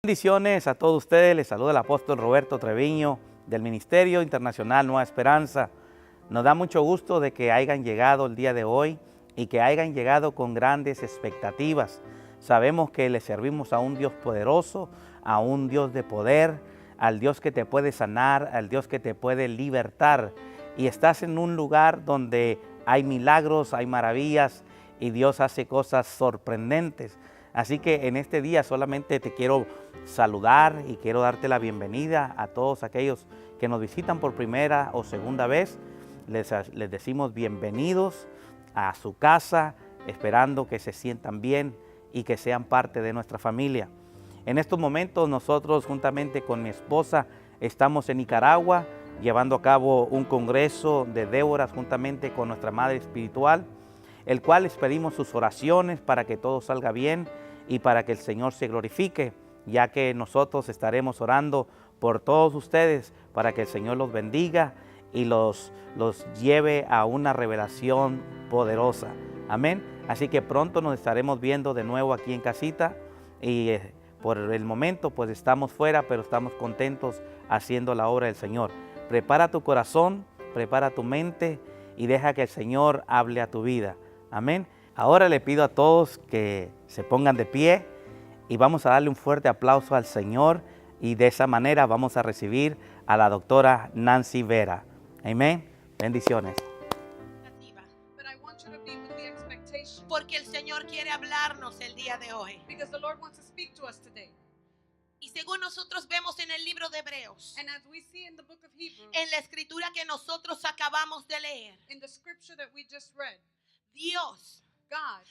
Bendiciones a todos ustedes, les saluda el apóstol Roberto Treviño del Ministerio Internacional Nueva Esperanza. Nos da mucho gusto de que hayan llegado el día de hoy y que hayan llegado con grandes expectativas. Sabemos que le servimos a un Dios poderoso, a un Dios de poder, al Dios que te puede sanar, al Dios que te puede libertar. Y estás en un lugar donde hay milagros, hay maravillas y Dios hace cosas sorprendentes. Así que en este día solamente te quiero saludar y quiero darte la bienvenida a todos aquellos que nos visitan por primera o segunda vez. Les decimos bienvenidos a su casa, esperando que se sientan bien y que sean parte de nuestra familia. En estos momentos nosotros juntamente con mi esposa estamos en Nicaragua llevando a cabo un congreso de Déboras juntamente con nuestra Madre Espiritual, el cual les pedimos sus oraciones para que todo salga bien y para que el Señor se glorifique, ya que nosotros estaremos orando por todos ustedes para que el Señor los bendiga y los lleve a una revelación poderosa. Amén. Así que pronto nos estaremos viendo de nuevo aquí en casita y por el momento pues estamos fuera, pero estamos contentos haciendo la obra del Señor. Prepara tu corazón, prepara tu mente y deja que el Señor hable a tu vida. Amén. Ahora le pido a todos que se pongan de pie y vamos a darle un fuerte aplauso al Señor y de esa manera vamos a recibir a la doctora Nancy Vera. Amén. Bendiciones. Porque el Señor quiere hablarnos el día de hoy. Y según nosotros vemos en el libro de Hebreos, en la escritura que nosotros acabamos de leer, Dios,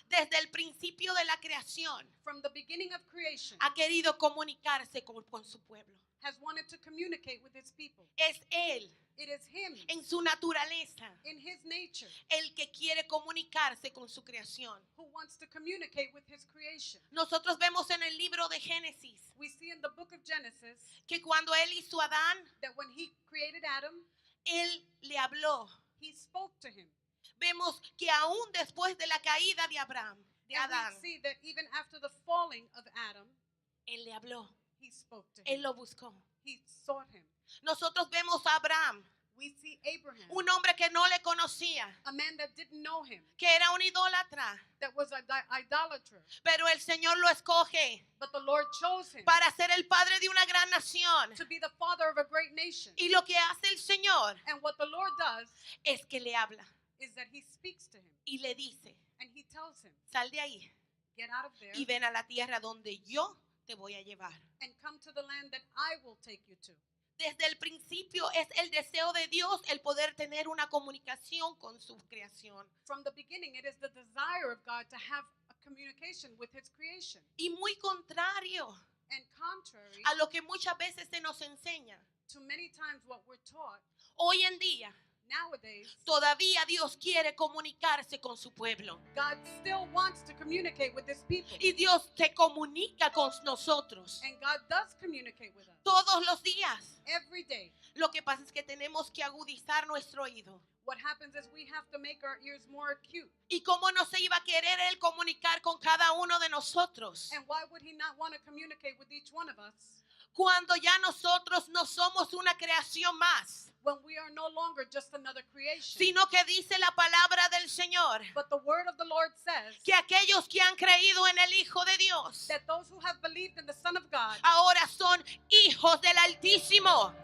desde el principio de la creación, ha querido comunicarse con su pueblo. Es Él, en su naturaleza, el que quiere comunicarse con su creación. Nosotros vemos en el libro de Génesis que cuando Él hizo a Adán, Él le habló. Vemos que aún después de la caída de Adán, Él le habló. Él lo buscó. Nosotros vemos a Abraham, un hombre que no le conocía, que era un idólatra, pero el Señor lo escoge para ser el padre de una gran nación. Y lo que hace el Señor es que le habla y le dice, sal de ahí y ven a la tierra donde yo te voy a llevar. Desde el principio es el deseo de Dios el poder tener una comunicación con su creación. Y muy contrario a lo que muchas veces se nos enseña. Hoy en día, todavía Dios quiere comunicarse con su pueblo. Y Dios se comunica con nosotros todos los días. Lo que pasa es que tenemos que agudizar nuestro oído. ¿Y cómo no se iba a querer Él comunicar con cada uno de nosotros? Cuando ya nosotros no somos una creación más, sino que dice la palabra del Señor que aquellos que han creído en el Hijo de Dios ahora son hijos del Altísimo.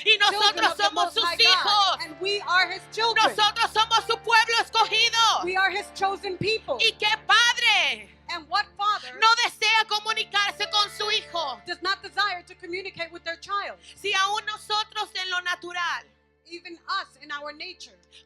Y nosotros somos sus hijos. Nosotros somos su pueblo escogido. ¿Y qué padre no desea comunicarse con su hijo? Si aún nosotros en lo natural,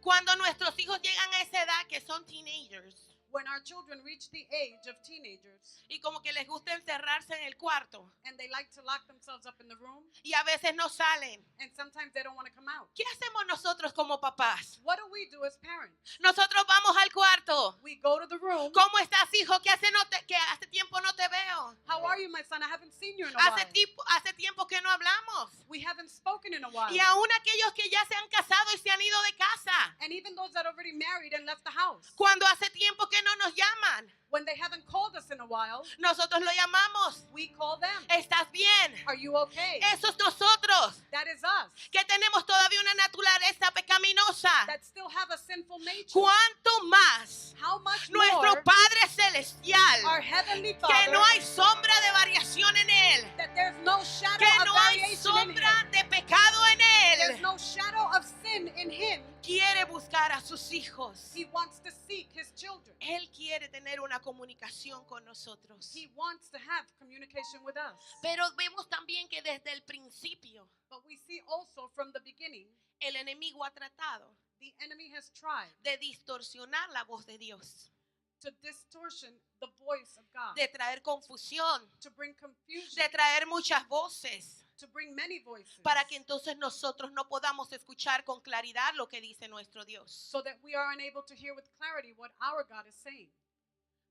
cuando nuestros hijos llegan a esa edad que son teenagers, when our children reach the age of teenagers, y como que les gusta encerrarse en el cuarto, and they like to lock themselves up in the room, y a veces no salen, and sometimes they don't want to come out. ¿qué hacemos nosotros como papás? What do we do as parents? Nosotros vamos al cuarto. We go to the room. ¿Cómo estás, hijo? Que hace tiempo no te veo. How are you, my son? I haven't seen you in a Hace while. tiempo que no hablamos. We haven't spoken in a while. Y aún aquellos que ya se han casado y se han ido de casa, And even those that already married and left the house. cuando hace tiempo que no nos nos llaman, When they haven't called us in a while, nosotros lo llamamos. we call them. ¿Estás bien? Are you okay? Eso es nosotros, That is us. que tenemos todavía una naturaleza pecaminosa. That still have a sinful nature. ¿Cuánto más How much nuestro more Padre our Celestial, Heavenly que Father, no hay sombra de variación en Él, that there's no shadow que of no hay variation in sombra Him. de pecado en There's Él, no shadow of sin in Him. quiere buscar a sus hijos? He wants to seek His children. Él quiere tener una comunicación con nosotros. He wants to have communication with us. Pero vemos también que desde el principio But we see also from the beginning, el enemigo ha tratado the enemy has tried de distorsionar la voz de Dios, to distortion the voice of God, de traer confusión, to bring confusion, de traer muchas voces, to bring many voices, para que entonces nosotros no podamos escuchar con claridad lo que dice nuestro Dios. so that we are unable to hear with clarity what our God is saying.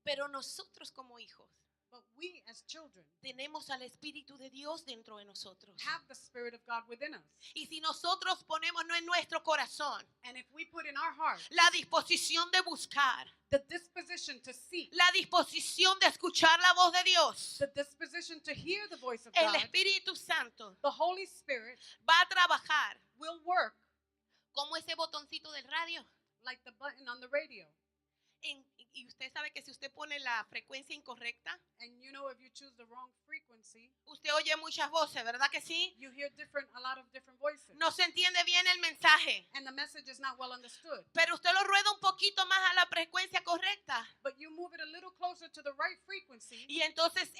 Pero nosotros como hijos But we as children tenemos al Espíritu de Dios dentro de nosotros. have the Spirit of God within us. Y si nosotros ponemos no en nuestro corazón And if we put in our heart la disposición de buscar, the disposition to seek, la disposición de escuchar la voz de Dios, the disposition to hear the voice of el God, Espíritu Santo the Holy Spirit va a trabajar will work como ese botoncito del radio. like the button on the radio. Y usted sabe que si usted pone la frecuencia incorrecta, And you know, if you choose the wrong frequency, usted oye muchas voces, ¿verdad que sí? you hear a lot of different voices. No se entiende bien el mensaje, And the message is not well understood. pero usted lo rueda un poquito más a la frecuencia correcta But you move it a little closer to the right frequency, y entonces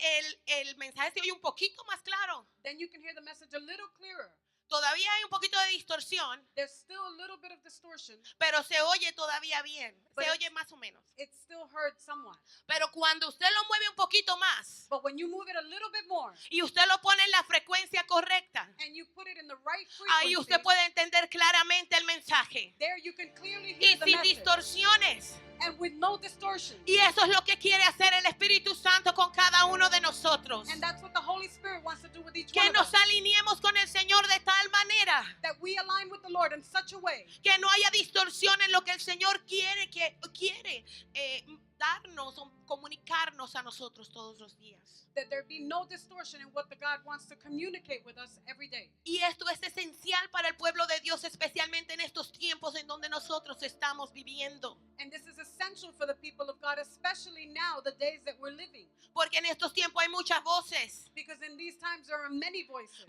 el mensaje se oye un poquito más claro. then you can hear the message a little clearer. Todavía hay un poquito de distorsión, There's still a little bit of distortion. pero se oye todavía bien, se oye más o menos. It's still heard somewhat. Pero cuando usted lo mueve un poquito más But when you move it a little bit more y usted lo pone en la frecuencia correcta, and you put it in the right ahí frequency, usted puede entender claramente el mensaje there you can clearly y hear the sin message. distorsiones. And with no distortion. Y eso es lo que quiere hacer el Espíritu Santo con cada uno de nosotros. And that's what the Holy Spirit wants to do with each Que one of nos us. alineemos con el Señor de tal manera That we align with the Lord in such a way que no haya distorsión en lo que el Señor quiere darnos o comunicarnos a nosotros todos los días. that there be no distortion in what the God wants to communicate with us every day. Y esto es esencial para el pueblo de Dios, especialmente en estos tiempos en donde nosotros estamos viviendo. And this is essential for the people of God, especially now, the days that we're living. Porque en estos tiempos hay muchas voces, Because in these times there are many voices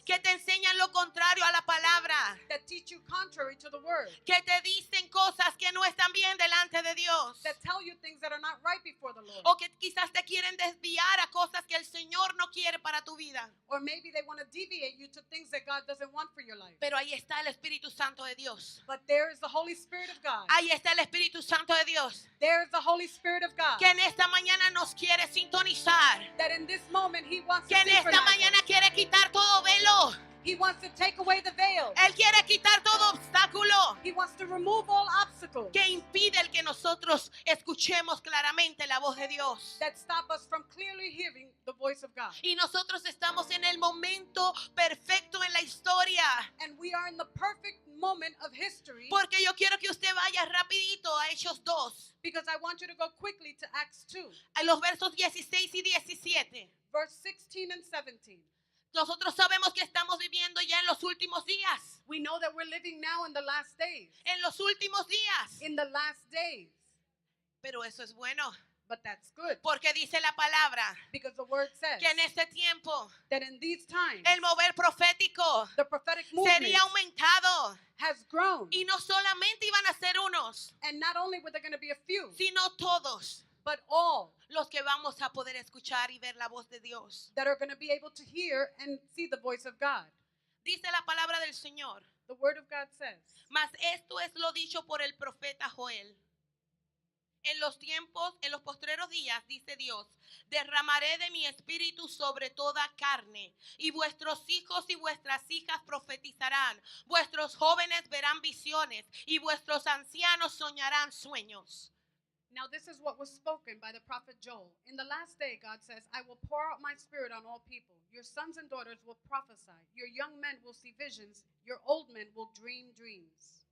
que te enseñan lo contrario a la palabra, that teach you contrary to the word, que te dicen cosas que no están bien delante de Dios, that tell you things that are not right before the Lord. o que quizás te quieren desviar a cosas que el Señor no quiere para tu vida. Or maybe they want to deviate you to things that God doesn't want for your life. Pero ahí está el Espíritu Santo de Dios. But there is the Holy Spirit of God. Ahí está el Espíritu Santo de Dios, There is the Holy Spirit of God. que en esta mañana nos quiere sintonizar, That in this moment He wants to que en esta synchronize mañana us. quiere quitar todo velo. He wants to take away the veil. Él quiere quitar todo obstáculo He wants to remove all obstacles que impide el que nosotros escuchemos claramente la voz de Dios. that stop us from clearly hearing the voice of God. Y nosotros estamos en el momento perfecto en la historia. And we are in the perfect moment of history, Porque yo quiero que usted vaya rapidito a Hechos 2, because I want you to go quickly to Acts 2, a los versos 16 y 17. verse 16 and 17. Nosotros sabemos que estamos viviendo ya en los últimos días. We know that we're living now in the last days. En los últimos días. In the last days. Pero eso es bueno. But that's good, Porque dice la palabra because the word says que en este tiempo that in these times el mover profético the prophetic movement sería aumentado. has grown. Y no solamente iban a ser unos, And not only were there going to be a few, sino todos but all los que vamos a poder escuchar y ver la voz de Dios. that are going to be able to hear and see the voice of God. Dice la palabra del Señor. The word of God says, Mas esto es lo dicho por el profeta Joel. En los postreros días, dice Dios, derramaré de mi espíritu sobre toda carne, y vuestros hijos y vuestras hijas profetizarán, vuestros jóvenes verán visiones, y vuestros ancianos soñarán sueños. now this is what was spoken by the prophet Joel. In the last day, God says, I will pour out my spirit on all people. Your sons and daughters will prophesy. Your young men will see visions. Your old men will dream dreams.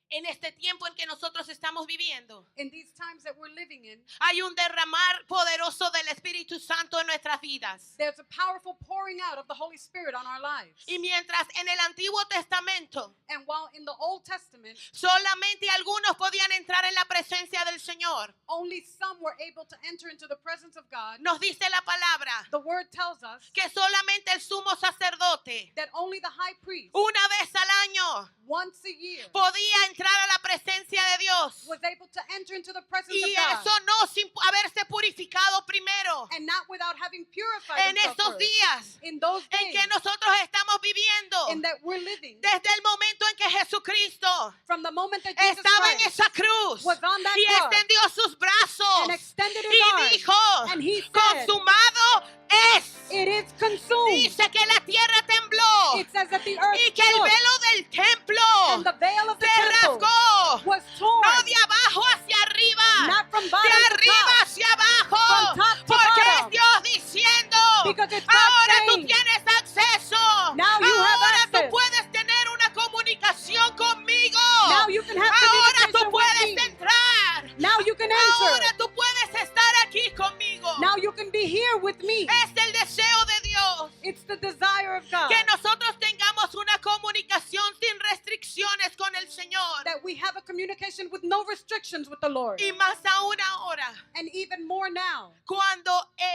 En este tiempo en que nosotros estamos viviendo, in these times that we're living in, hay un derramar poderoso del Espíritu Santo en nuestras vidas. there's a powerful pouring out of the Holy Spirit on our lives. Y mientras en el Antiguo Testamento And while in the Old Testament, solamente algunos podían entrar en la presencia del Señor, only some were able to enter into the presence of God, nos dice la palabra the Word tells us que solamente el sumo sacerdote that only the high priest, una vez al año once a year, podía entrar a la presencia de Dios. was able to enter into the presence Y of God. eso no sin haberse purificado primero. And not without having purified En himself estos first. días In those en days que nosotros estamos viviendo, in that we're living, desde el momento en que Jesucristo from the moment that Jesus estaba en Christ esa cruz was on that y cross extendió sus brazos and extended his y arms, dijo, and he said, consumado es. it is consumed. Dice que la tierra tembló It says that the earth y que el shook, velo del templo and the veil of the se temple rasgó, was torn, no de abajo hacia arriba, not from de bottom to arriba top, hacia abajo, from top to porque es bottom. Dios diciendo, Because it's God ahora tú saying, tienes acceso, now you have ahora tú access. puedes tener una comunicación conmigo, Now you can have ahora tú communication with puedes me. entrar, Now you can ahora enter. tú puedes estar aquí conmigo. Now you can be here with me. Es el deseo de Dios It's the desire of God que nosotros tengamos una comunicación sin restricciones con el Señor. that we have a communication with no restrictions with the Lord. Y más aún ahora, And even more now, cuando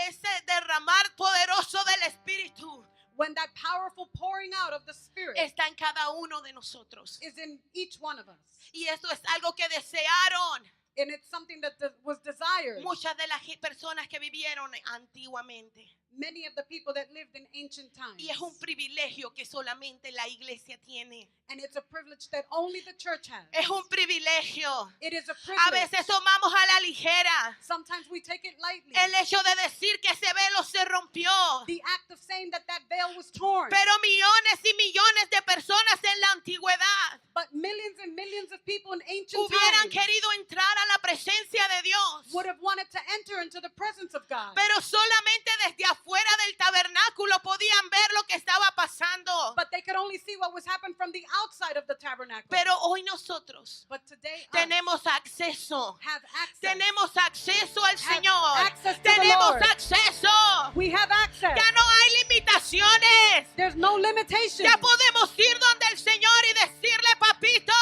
ese derramar poderoso del Espíritu when that powerful pouring out of the Spirit está en cada uno de nosotros. is in each one of us. Y esto es algo que desearon And it's something that was desired. muchas de las personas que vivieron antiguamente. Many of the people that lived in ancient times. Y es un privilegio que solamente la iglesia tiene. And it's a privilege that only the church has. Es un privilegio. It is a A privilege. veces tomamos a la ligera Sometimes we take it lightly. el hecho de decir que ese velo se rompió. The act of saying that that veil was torn. Pero millones y millones de personas en la antigüedad But millions and millions of people in ancient hubieran times querido entrar a la presencia de Dios. would have wanted to enter into the presence of God. Pero solamente desde afuera del tabernáculo podían ver lo que estaba pasando. But they could only see what was happening from the outside of the tabernacle. Pero hoy nosotros But today us tenemos acceso. have access. Tenemos acceso al Have Señor. access to the Tenemos Lord. acceso. We have access. Ya no hay limitaciones. There's no limitation. Ya podemos ir donde el Señor y decirle, papito,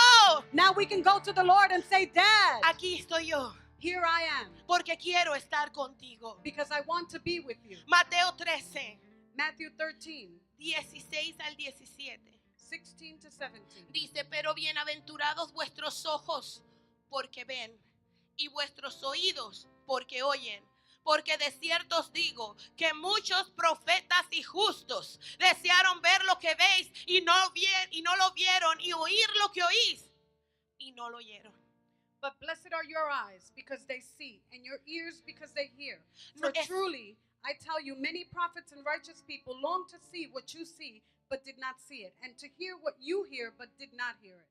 Now we can go to the Lord and say, Dad, aquí estoy yo, here I am, porque quiero estar contigo. because I want to be with you. Mateo 13, Matthew 13, 16 al 17. 16 to 17. Dice, pero bienaventurados vuestros ojos, porque ven, y vuestros oídos, porque oyen. Porque de cierto os digo que muchos profetas y justos desearon ver lo que veis y no lo vieron, y oír lo que oís y no lo oyeron. But blessed are your eyes, because they see, and your ears, because they hear. No, For es- truly, I tell you, many prophets and righteous people long to see what you see, but did not see it, and to hear what you hear, but did not hear it.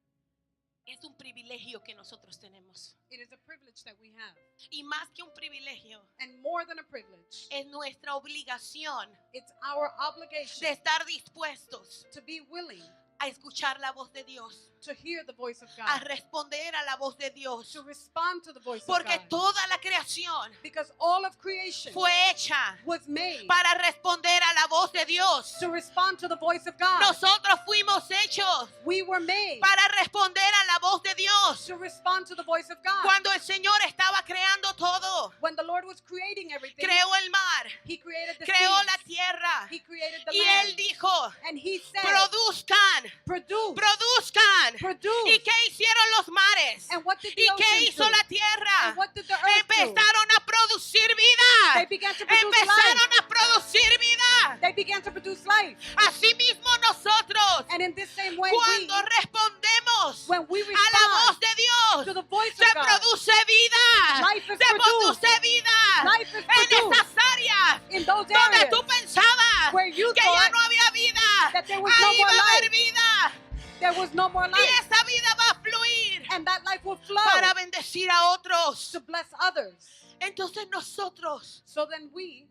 Es un privilegio que nosotros tenemos. It is a privilege that we have. Y más que un privilegio, And more than a privilege, es nuestra obligación it's our obligation de estar dispuestos to be willing a escuchar la voz de Dios, to hear the voice of a God, responder a la voz de Dios. to respond to the voice of Porque God. toda la creación Because all of creation fue hecha was made para responder a la voz de Dios. to respond to the voice of God. Nosotros fuimos hechos We were made para responder a la voz de Dios. to respond to the voice of God. Cuando el Señor estaba creando todo, When the Lord was creating everything, creó el mar, He created the creó seas, la tierra, He created the y land, Él dijo, and He said, produzcan, produzcan. produce. ¿Y qué hicieron los mares? And what did the ¿Y qué oceans hizo do? la tierra? And what did the earth do? Empezaron a producir They vida. began to produce Empezaron life. a producir vida. They began to produce life. Asimismo nosotros, And in this same way, cuando respondemos when we a la voz respond de to Dios, the voice se of God, produce vida. Life is Se produced. produce vida Life is en produced. esas áreas in those donde areas tú pensabas where you que ya thought no había vida. that there was no Ahí more va a haber life. vida. there was no more Y life, esa vida va a fluir and that life will flow para bendecir a otros. to bless others. Entonces nosotros So then we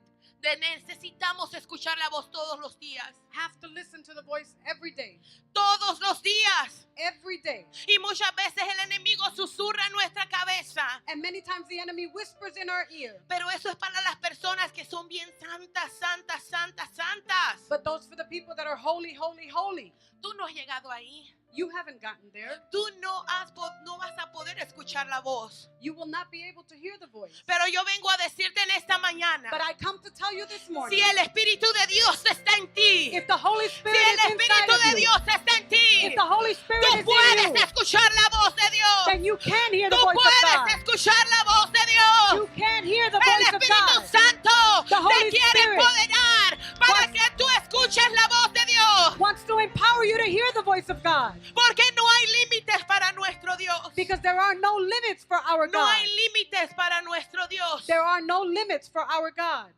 Necesitamos escuchar la voz todos los días. have to listen to the voice every day. Todos los días. Every day. Y muchas veces el enemigo susurra en nuestra cabeza. And many times the enemy whispers in our ear. Pero eso es para las personas que son bien santas, santas, santas, santas. But those for the people that are holy, holy, holy. Tú no has llegado ahí. You haven't gotten there. Tú no vas a poder escuchar la voz. You will not be able to hear the voice. Pero yo vengo a decirte en esta mañana, But I come to tell you this morning, si el Espíritu de Dios está en ti, if the Holy si Spirit el is inside Espíritu of de you, Dios está en ti, if the Holy Spirit tú is in puedes you, escuchar la voz de Dios. then you can hear the Tú voice of puedes God. escuchar la voz de Dios. You can hear the El voice of Espíritu God. Santo The Holy te quiere Spirit empoderar para que tú escuches la voz de Dios. Wants to empower you to hear the voice of God. Porque no hay límites para nuestro Dios. Because there are no limits for our No God. hay límites para nuestro Dios. There are no limits for our God.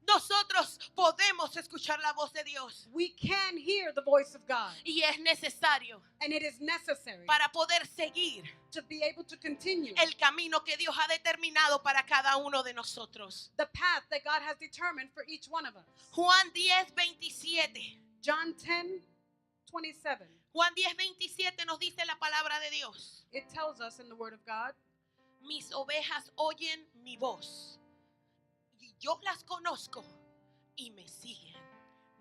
Nosotros podemos escuchar la voz de Dios. We can hear the voice of God. Y es necesario And it is necessary para poder seguir to be able to continue el camino que Dios ha determinado para cada uno de nosotros. the path that God has determined for each one of us. Juan 10:27. John 10:27. Juan 10:27 nos dice la palabra de Dios. It tells us in the Word of God, Mis ovejas oyen mi voz y yo las conozco y me siguen.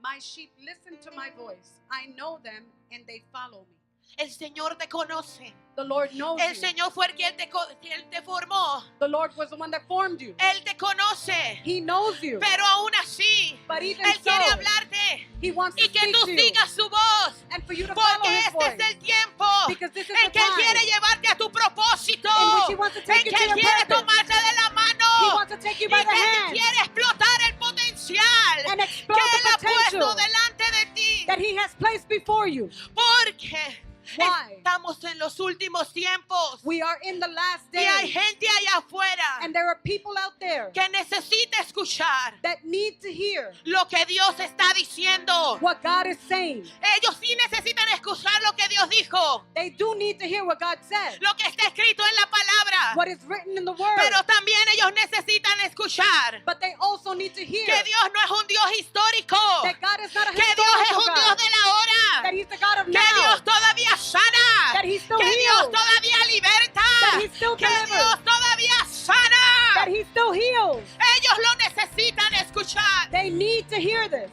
my sheep listen to my voice. I know them and they follow me. El Señor te conoce. The Lord knows El you. Señor fue el que Él te formó. The Lord was the one that formed you. Él te conoce. He knows you. Pero aún así, But even Él quiere so, hablarte He wants to y que speak tú to you. sigas su voz. And for you to follow Porque His este voice. es el tiempo Because this is en the que Él time quiere llevarte a tu propósito. in which He wants to take En you que to Él your quiere purpose. tomarte de la He mano. wants to take you Y by the que Él hand quiere explotar el potencial and que explode Él the ha puesto potential delante de ti. that He has placed before you. Porque Why? estamos en los últimos tiempos. We are in the last Y hay days. gente allá afuera And there are people out there que necesita escuchar that need to hear lo que Dios está diciendo. what God is saying. Ellos sí necesitan escuchar lo que Dios dijo, They do need to hear what God said, lo que está escrito en la palabra. what is written in the Word. Pero también ellos necesitan escuchar But they also need to hear que Dios no es un Dios histórico, that God is not a que Dios es historical un Dios God, de la hora, that He's the God of que now, Dios todavía sana, that He still que Dios heals, todavía liberta, that He still que delivers, Dios todavía that sana. He still heals. Ellos lo necesitan escuchar. They need to hear this.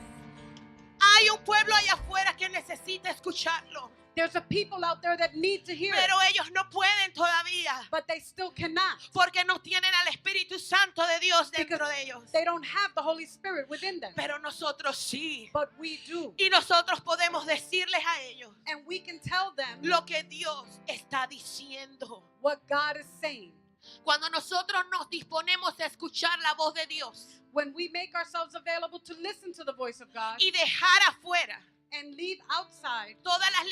Hay un pueblo allá afuera que necesita escucharlo, There's a people out there that need to hear it, pero ellos no pueden todavía but they still cannot porque no tienen al Espíritu Santo de Dios dentro because de ellos. they don't have the Holy Spirit within them. Pero nosotros sí. But we do. Y nosotros podemos decirles a ellos And we can tell them lo que Dios está diciendo. what God is saying. Cuando nosotros nos disponemos a escuchar la voz de Dios When we make ourselves available to listen to the voice of God y dejar afuera and leave outside todas las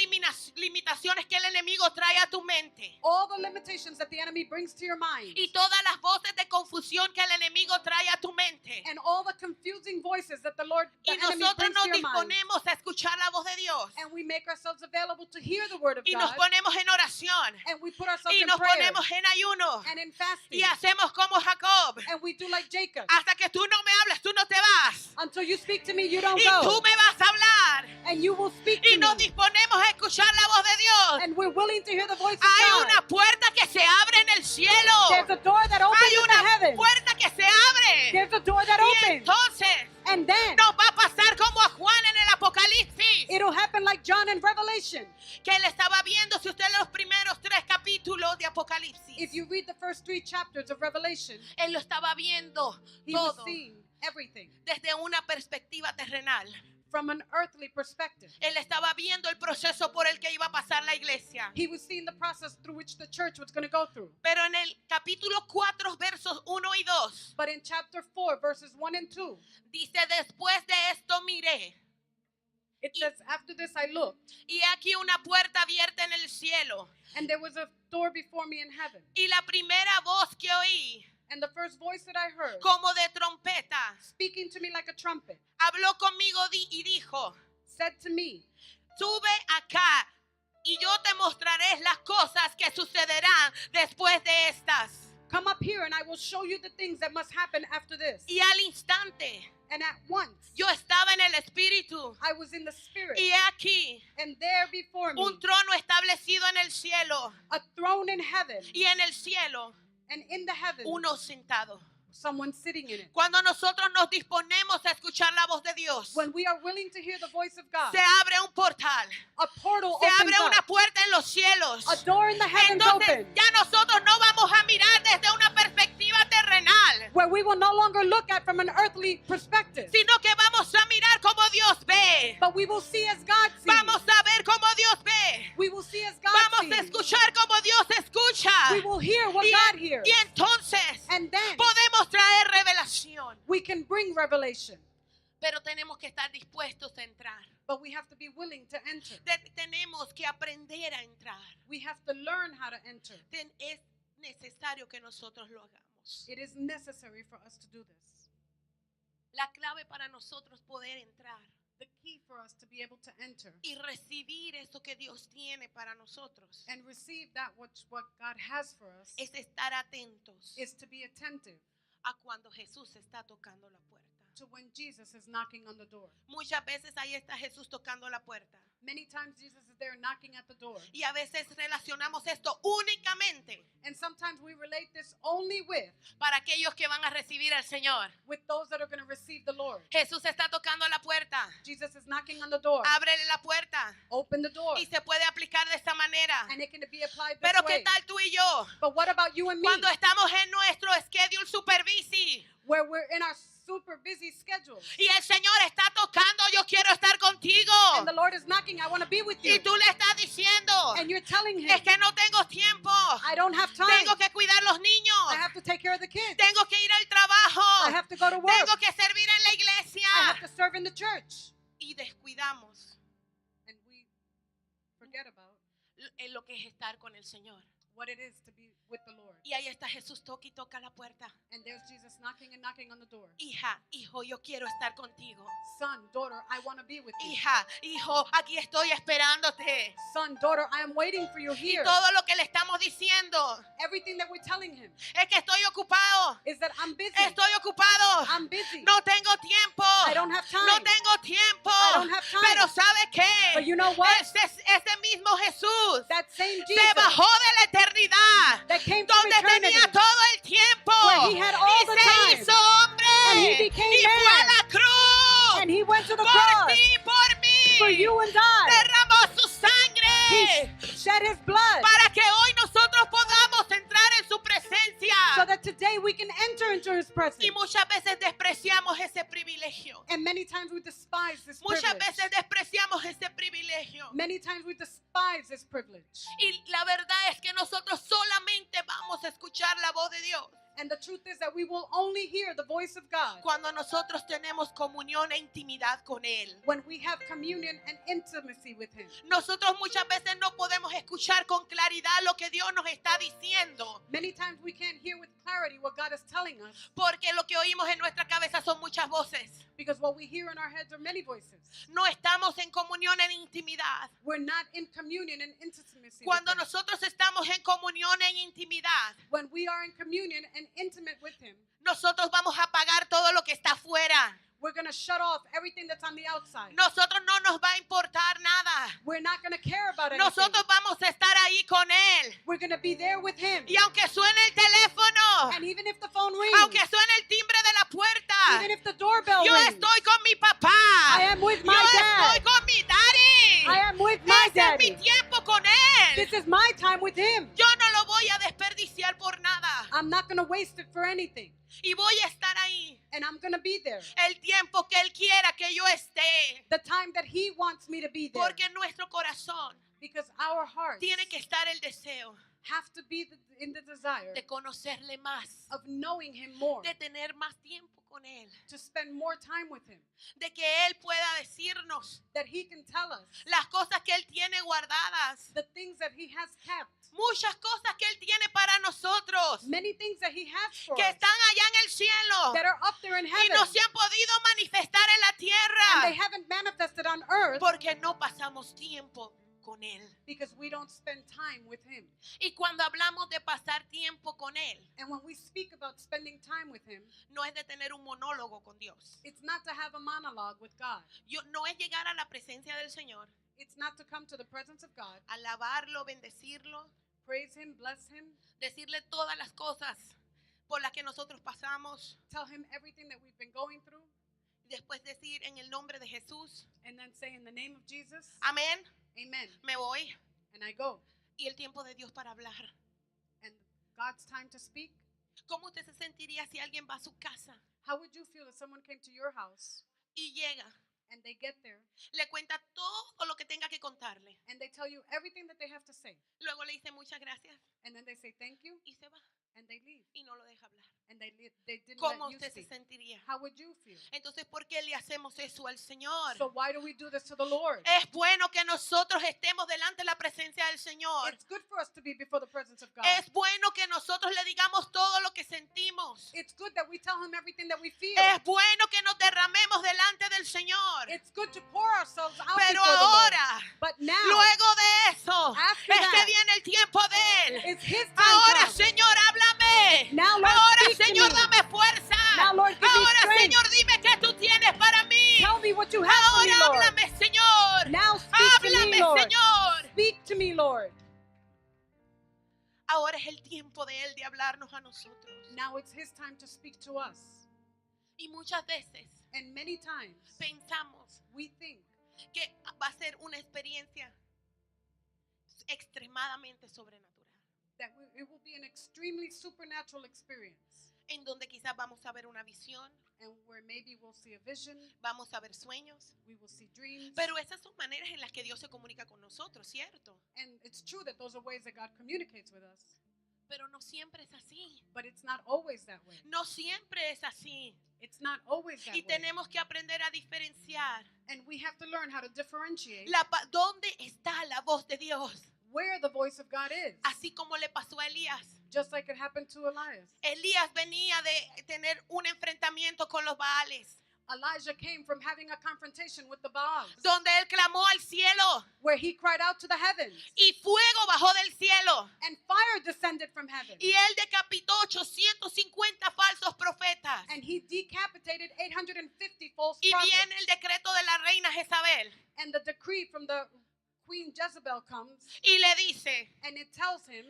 limitaciones que el enemigo trae a tu mente all the limitations that the enemy brings to your mind y todas las voces de confusión que el enemigo trae a tu mente, and all the confusing voices that the y enemy nosotros brings nos to your mind, disponemos a escuchar la voz de Dios and we make ourselves available to hear the word of y nos God, ponemos en oración and we put ourselves y in nos prayer ponemos en ayuno and in fasting, y hacemos como Jacob, and we do like Jacob. hasta que tú no me hables, tú no te vas Until you speak to me, you don't y tú go, me vas a hablar and you will speak y to nos me, disponemos a escuchar la voz de Dios. and we're willing to hear the voice of Hay God. una puerta que se abre en el cielo. There's a door that opens Hay in the una heavens. puerta que se abre. There's a door that Y opens, entonces and then nos va a pasar como a Juan en el Apocalipsis, it'll happen like John in Revelation. que él estaba viendo, si usted lee los primeros 3 capítulos de Apocalipsis, If you read the first 3 chapters of Revelation, él lo estaba viendo he was todo seeing everything desde una perspectiva terrenal. from an earthly perspective. Él estaba viendo el proceso por el que iba a pasar la iglesia. He was seeing the process through which the church was going to go through. Pero en el capítulo 4, versos 1 y 2, But in chapter 4, verses 1 and 2, dice: después de esto miré, it says, after this I looked, y aquí una puerta abierta en el cielo. and there was a door before me in heaven. Y la primera voz que oí, And the first voice that I heard, como de trompeta, speaking to me like a trumpet, habló conmigo y dijo: said to me, sube acá y yo te mostraré las cosas que sucederán después de estas. come up here and I will show you the things that must happen after this. Y al instante And at once, yo estaba en el Espíritu. I was in the Spirit. Y he aquí And there before me, un trono establecido en el cielo. a throne in heaven. Y en el cielo, And in the heaven, uno sentado. someone sitting in it. Cuando nosotros nos disponemos a escuchar la voz de Dios, When we are willing to hear the voice of God, se abre un portal. a portal Se opens abre una up. puerta en los cielos. A door in the heavens Entonces open. ya nosotros no vamos a mirar desde una perspectiva terrenal, Where we will no longer look at from an earthly perspective, sino que vamos a mirar como Dios ve. but we will see as God sees. Vamos a ver como Dios ve. We will see as God Vamos a sees. escuchar como Dios escucha. We will hear what God hears. Y entonces And then podemos traer revelación. we can bring revelation. Pero tenemos que estar dispuestos a entrar. But we have to be willing to enter. Tenemos que aprender a entrar. We have to learn how to enter. Es necesario que nosotros lo hagamos. It is necessary for us to do this. La clave para nosotros poder entrar The key for us to be able to enter y recibir eso que Dios tiene para nosotros and receive that what God has for us es estar atentos is to be attentive a cuando Jesús está tocando la puerta. to when Jesus is knocking on the door. Muchas veces ahí está Jesús tocando la puerta. Many times Jesus is there knocking at the door. Y a veces relacionamos esto únicamente And sometimes we relate this only para aquellos que van a recibir al Señor. with those that are going to receive the Lord. Jesús está tocando la puerta. Jesus is knocking on the door. Ábrele la puerta. Open the door. Y se puede aplicar de esta manera. And it can be applied this Pero way. ¿qué tal tú y yo? But what about you and me? Cuando estamos en nuestro schedule super busy Where we're in our super busy schedules. y el Señor está tocando, yo quiero estar contigo. And the Lord is knocking, I want to be with you. Y tú le estás diciendo, And you're telling him, es que no tengo tiempo. I don't have time. Tengo que cuidar los I niños. have to take care of the kids. Tengo que ir al trabajo. I have to go to work. Tengo que servir en la iglesia. I have to serve in the church. Y descuidamos And we forget about lo que es estar con el Señor. what it is to be with the Lord. Y ahí está Jesús, toca y toca la puerta. And there's Jesus knocking and knocking on the door. Hija, hijo, yo quiero estar contigo. Son, daughter, I want to be with you. Hija, hijo, aquí estoy esperándote. Son, daughter, I am waiting for you Y here. todo lo que le estamos diciendo Everything that we're telling him es que estoy ocupado. is that I'm busy. Estoy ocupado. I'm busy. No tengo tiempo. I don't have time. No tengo tiempo. I don't have time. Pero ¿sabe qué? But you know what? Ese mismo Jesús That same se Jesus bajó de la eternidad, that came from donde eternity, tenía todo el tiempo, Where he had all y the se time. hizo hombre, And he became y fue a man. la cruz and he went to the por cross ti, por mí, for you and I. derramó su He sangre shed his blood para que hoy nosotros podamos entrar en su presencia. so that today we can enter into his presence. Y muchas veces despreciamos ese privilegio. And many times we despise this Muchas privilege. veces despreciamos ese privilegio. Many times we despise this privilege. Y la verdad es que nosotros solamente vamos a escuchar la voz de Dios And the truth is that we will only hear the voice of God cuando nosotros tenemos comunión e intimidad con Él. when we have communion and intimacy with him. Nosotros muchas veces no podemos escuchar con claridad lo que Dios nos está diciendo, Many times we can't hear with clarity what God is telling us porque lo que oímos en nuestra cabeza son muchas voces. because what we hear in our heads are many voices. No estamos en comunión en intimidad. We're not in communion and intimacy with Cuando him. nosotros estamos en comunión en intimidad, When we are in communion and intimate with him, nosotros vamos a apagar todo lo que está afuera. we're going to shut off everything that's on the outside. Nosotros no nos va a importar nada. We're not going to care about anything. Nosotros vamos a estar ahí con Él. We're going to be there with him. Y aunque suene el teléfono, And even if the phone rings, aunque suene el timbre de la puerta, even if the doorbell yo rings, estoy con mi papá. I am with my Yo dad. estoy con mi daddy. I am with my Ese es mi daddy. tiempo con Él. This is my time with him. Yo no lo voy a desperdiciar por nada. I'm not going to waste it for anything. Y voy a estar ahí And I'm going to be there. el tiempo que Él quiera que yo esté. The time that he wants me to be there. Porque en nuestro corazón Because our hearts tiene que estar el deseo have to be in the desire de conocerle más, of knowing him more. de tener más tiempo con Él, To spend more time with him. de que Él pueda decirnos That he can tell us las cosas que Él tiene guardadas, the things that he has kept. muchas cosas que Él tiene para nosotros, Many things that he has for que us están allá en el cielo that are up there in y heaven. no se han podido manifestar en la And they tierra, haven't manifested on earth porque no pasamos tiempo con Él. because we don't spend time with Him. Y cuando hablamos de pasar tiempo con Él, And when we speak about spending time with Him, no es de tener un monólogo con Dios. it's not to have a monologue with God. No es llegar a la presencia del Señor, It's not to come to the presence of God, alabarlo, bendecirlo, praise Him, bless Him, decirle todas las cosas por las que nosotros pasamos, tell Him everything that we've been going through, y después decir en el nombre de Jesús, and then say in the name of Jesus, amén, Amen. me voy. And I go. Y el tiempo de Dios para hablar. And God's time to speak. ¿Cómo usted se sentiría si alguien va a su casa How would you feel if someone came to your house y llega, and they get there le cuenta todo lo que tenga que contarle, and they tell you everything that they have to say, luego le dice muchas gracias and then they say thank you y se va and they leave y no lo deja hablar? and they didn't ¿Cómo let you usted se speak? sentiría? How would you feel? Entonces, ¿por qué le hacemos eso al Señor? So why do we do this to the Lord? Es bueno que nosotros estemos delante de la presencia del Señor. It's good for us to be before the presence of God. Es bueno que nosotros le digamos todo lo que sentimos. It's good that we tell Him everything that we feel. Es bueno que nos derramemos delante del Señor. It's good to pour ourselves out Pero before the Lord. ahora, But now, luego de eso, After es que that, viene el tiempo de Él. it's His time Ahora, come. Señor, háblame. Now, Lord, Ahora, speak to Señor, me. dame fuerza. Now, Lord, give me Ahora, strength. Señor, dime qué tú tienes para mí. Tell me what you have for me, Ahora, Lord. háblame, Señor. Now speak to Háblame, me, Lord. Señor. Speak to me, Lord. Ahora es el tiempo de Él de hablarnos a nosotros. Now it's His time to speak to us. Y muchas veces And many times pensamos we think que va a ser una experiencia extremadamente sobrenatural, that it will be an extremely supernatural experience, en donde quizás vamos a ver una visión, and where maybe we'll see a vision, vamos a ver sueños, we will see dreams. pero esas son maneras en las que Dios se comunica con nosotros, ¿cierto? And it's true that those are ways that God communicates with us, Pero no siempre es así. but it's not always that way. No siempre es así. It's not always that Y way. tenemos que aprender a diferenciar And we have to learn how to differentiate dónde está la voz de Dios. where the voice of God is, Así como le pasó a Elías. just like it happened to Elias. Elías venía de tener un enfrentamiento con los Baales, Elijah came from having a confrontation with the Baals, donde él clamó al cielo where he cried out to the heavens, y fuego bajó del cielo. and fire descended from heaven, Y él decapitó 850 falsos profetas. and he decapitated 850 false Y prophets. viene el decreto de la reina Jezabel And the decree from the Queen Jezebel comes, y le dice, and it tells him,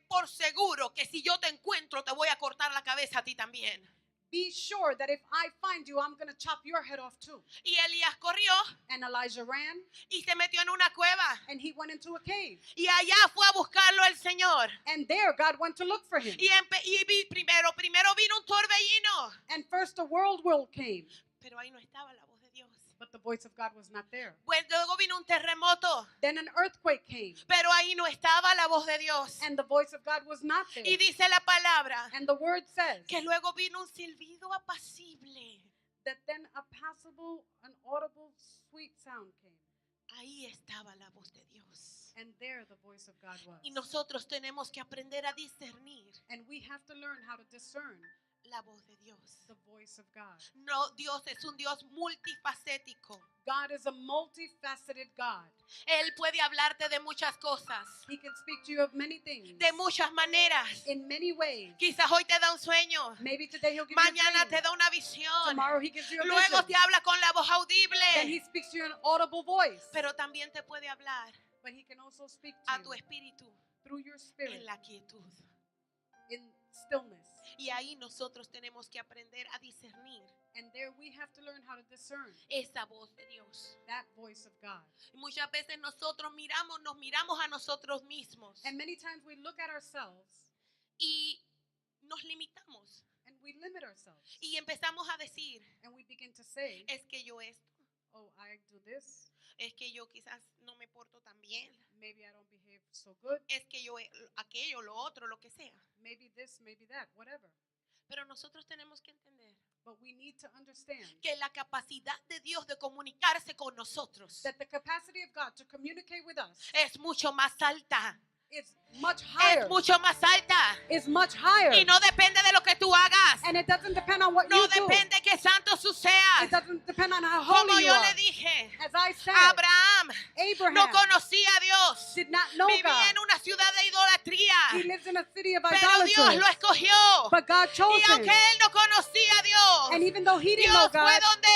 por seguro que si yo te encuentro te voy a cortar la cabeza a ti también. be sure that if I find you, I'm going to chop your head off too. Y Elías corrió And Elijah ran, y se metió en una cueva. and he went into a cave. Y allá fue a buscarlo el Señor. And there God went to look for him. Primero vino un torbellino. And first a whirlwind came, Pero ahí no estaba la voz de Dios. but the voice of God was not there. Pues luego vino un terremoto. Then an earthquake came, Pero ahí no estaba la voz de Dios. and the voice of God was not there. Y dice la palabra And the word says que luego vino un silbido apacible. that then a passable, an audible, sweet sound came. Ahí estaba la voz de Dios. And there the voice of God was. Y nosotros tenemos que aprender a discernir And we have to learn how to discern la voz de Dios. the voice of God. No, Dios es un Dios multifacético. God is a multifaceted God. Él puede hablarte de muchas cosas, He can speak to you of many things, de muchas maneras. in many ways. Quizás hoy te da un sueño, Maybe today He'll give mañana you a te dream. da una visión, Tomorrow He gives you a luego vision. te habla con la voz Then audible, He speaks to you in an audible voice. pero también te puede hablar But He can also speak a to tu you espíritu through your spirit en la quietud. in stillness. Y ahí nosotros tenemos que aprender a discernir And there we have to learn how to discern esa voz de Dios. that voice of God. Y muchas veces nosotros nos miramos a nosotros mismos And many times we look at ourselves y nos limitamos and we limit ourselves. y empezamos a decir, And we begin to say, es que yo esto, oh, I do this. es que yo quizás no me porto tan bien, Maybe I don't behave so good. es que yo aquello, lo otro, lo que sea. Maybe this, maybe that, whatever. Pero nosotros tenemos que entender But we need to understand que la capacidad de Dios de comunicarse con nosotros that the capacity of God to communicate with us es mucho más alta, is much higher. es mucho más alta. Is much higher. Y no depende de lo que tú hagas, And it doesn't depend on what no you do. depende que santo tú seas. It doesn't depend on how holy Como you yo are. le dije, As I said, Abraham Abraham Abraham no conocía a Dios. did not know Vivía God. en una ciudad de idolatría. He lived in a city of Pero Dios lo idolaters. escogió. But God chose Y him. aunque él no conocía a Dios, And even though he didn't know Dios fue God, donde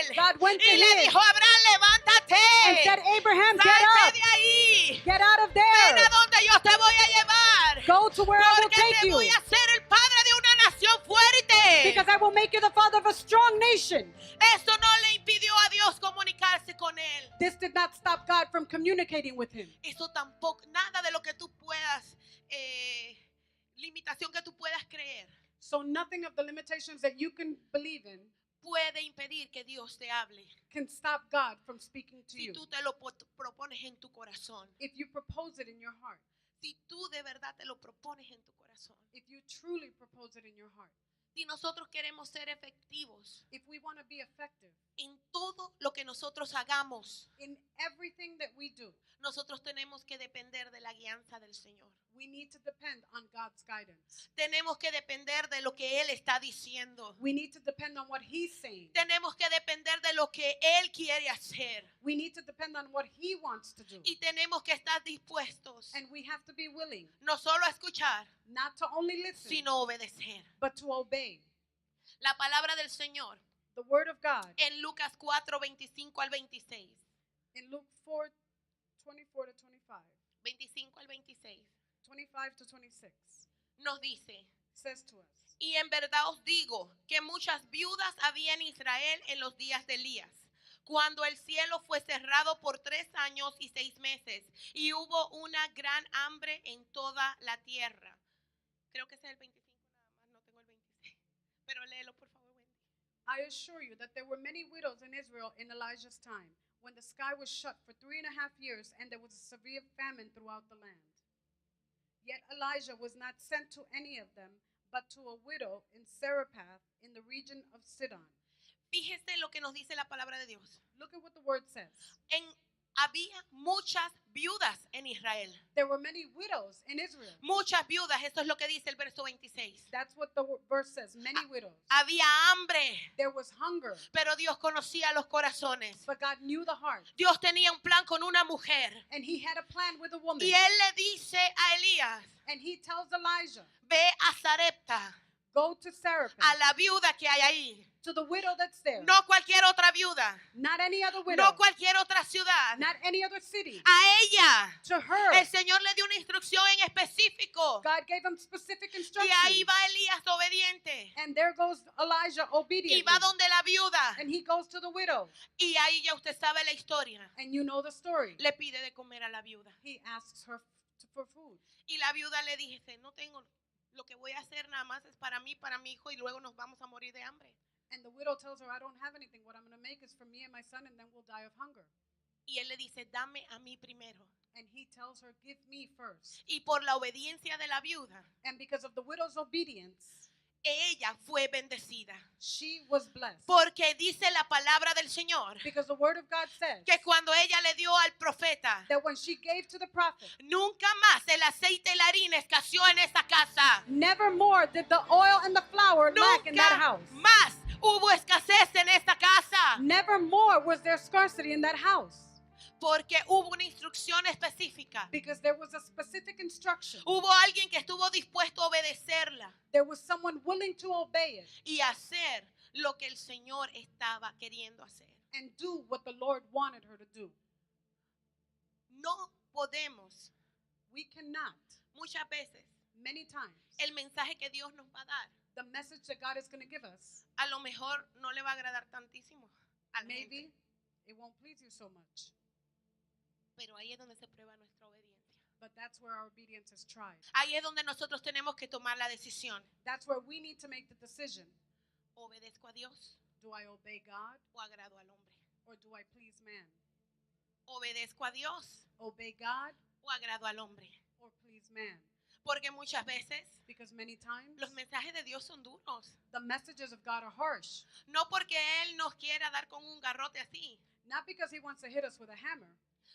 él God went to y le him dijo: Abraham, levántate. and said, Abraham, get Salte up. de ahí. Get out of Ven there. a donde yo te voy a llevar. Go to where I will Porque take te you. voy a hacer el padre de una nación fuerte. Because I will make you the father of a strong nation. Esto no le impidió a Dios comunicarse con él. This did not stop God from communicating with him. Eso tampoco, nada de lo que tú puedas, limitación que tú puedas creer, So nothing of the limitations that you can believe in puede impedir que Dios te hable. can stop God from speaking to Si you. tú te lo propones en tu corazón. If you propose it in your heart. Si tú de verdad te lo propones en tu corazón. If you truly propose it in your heart. Si nosotros queremos ser efectivos If we want to be effective en todo lo que nosotros hagamos, in everything that we do, nosotros tenemos que depender de la guianza del Señor. we need to depend on God's guidance. Tenemos que depender de lo que Él está diciendo. We need to depend on what He's saying. Tenemos que depender de lo que Él quiere hacer. We need to depend on what He wants to do. Y tenemos que estar dispuestos And we have to be willing no solo a escuchar, not to only listen, sino obedecer. but to obey. La palabra del Señor The Word of God en Lucas 4, 25 al 26. in Luke 4, 24 to 25, 25 al 26. 25 to 26 Nos dice: says to us, y en verdad os digo que muchas viudas había en Israel en los días de Elías, cuando el cielo fue cerrado por 3 años y 6 meses, y hubo una gran hambre en toda la tierra. Creo que ese es el 25 nada más, no tengo el 26. Pero léelo, por favor, Wendy. I assure you that there were many widows in Israel in Elijah's time, when the sky was shut for 3.5 years and there was a severe famine throughout the land. Yet Elijah was not sent to any of them, but to a widow in Zarephath in the region of Sidon. Fíjese lo que nos dice la palabra de Dios. Look at what the word says. Había muchas viudas en Israel. There were many widows in Israel. Muchas viudas, eso es lo que dice el verso 26. That's what the verse says, many widows. Había hambre, There was hunger, pero Dios conocía los corazones. but God knew the heart. Dios tenía un plan con una mujer. And he had a plan with a woman. Y él le dice a Elías: And he tells Elijah, ve a Sarepta, go to Zarephath, a la viuda que hay ahí. to the widow that's there. No cualquier otra viuda, Not any other widow. no cualquier otra ciudad. Not any other city. A ella, To her, el Señor le dio una instrucción en específico. God gave him specific Y instructions. ahí va Elías obediente. And there goes Elijah Y obediently. va donde la viuda. And he goes to the widow. Y ahí ya usted sabe la historia. And you know the story. Le pide de comer a la viuda. He asks her for food. Y la viuda le dice: no tengo, lo que voy a hacer nada más es para mí, para mi hijo, y luego nos vamos a morir de hambre. And the widow tells her, I don't have anything. What I'm going to make is for me and my son, and then we'll die of hunger. Y él le dice: dame a mí primero. And he tells her, give me first. Y por la obediencia de la viuda, And because of the widow's obedience, ella fue bendecida. she was blessed. Porque dice la palabra del Señor Because the word of God says que cuando ella le dio al profeta, that when she gave to the prophet, nunca más el aceite y la harina escaseó en esa casa. never more did the oil and the flour lack in that Nunca house. más hubo escasez en esta casa. Never more was there scarcity in that house. Porque hubo una instrucción específica. Because there was a specific instruction. Hubo alguien que estuvo dispuesto a obedecerla There was someone willing to obey it y hacer lo que el Señor estaba queriendo hacer. and do what the Lord wanted her to do. No podemos, We cannot, muchas veces, many times, el mensaje que Dios nos va a dar, the message that God is going to give us, a lo mejor no le va a agradar tantísimo a la maybe gente, it won't please you so much. pero ahí es donde se prueba nuestra obediencia. But that's where our obedience is tried. Ahí es donde nosotros tenemos que tomar la decisión. That's where we need to make the decision. ¿Obedezco a Dios Do I obey God o agrado al hombre? or do I please man? ¿Obedezco a Dios Obey God o agrado al hombre? or please man? Porque muchas veces Because many times los mensajes de Dios son duros. the messages of God are harsh. No porque Él nos quiera dar con un garrote así, Not because he wants to hit us with a hammer,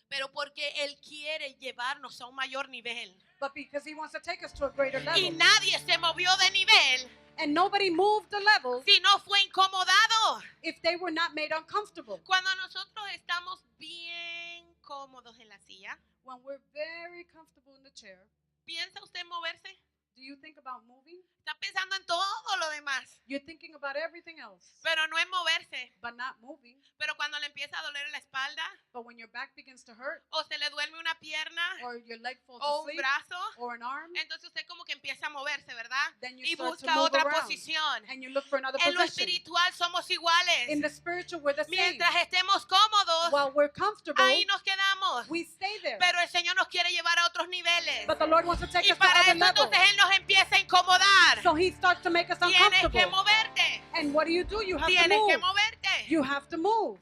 pero porque Él quiere llevarnos a un mayor nivel. but because he wants to take us to a greater Y level. nadie se movió de nivel And nobody moved the level si no fue incomodado. if they were not made uncomfortable. Cuando nosotros estamos bien cómodos en la silla, when we're very comfortable in the chair, ¿piensa usted en moverse? do you think about moving? Está pensando en todo lo demás, You're thinking about everything else, pero no en moverse. but not moving. Pero cuando le empieza a doler la espalda, But when your back begins to hurt, o se le duerme una pierna, or your leg falls o un asleep, brazo, or an arm, entonces usted como que empieza a moverse, ¿verdad? then you Y start to busca move otra around, posición. and you look for another En lo position. espiritual somos iguales. In the spiritual, we're the same. Mientras estemos cómodos, While we're comfortable, ahí nos quedamos. we stay there. Pero el Señor nos quiere llevar a otros niveles. But the Lord wants to take Y us to para other eso levels. entonces Él nos empieza a incomodar. So He starts to make us Tienes que uncomfortable. moverte. And what do? You have to Tienes que move. moverte. You have to move.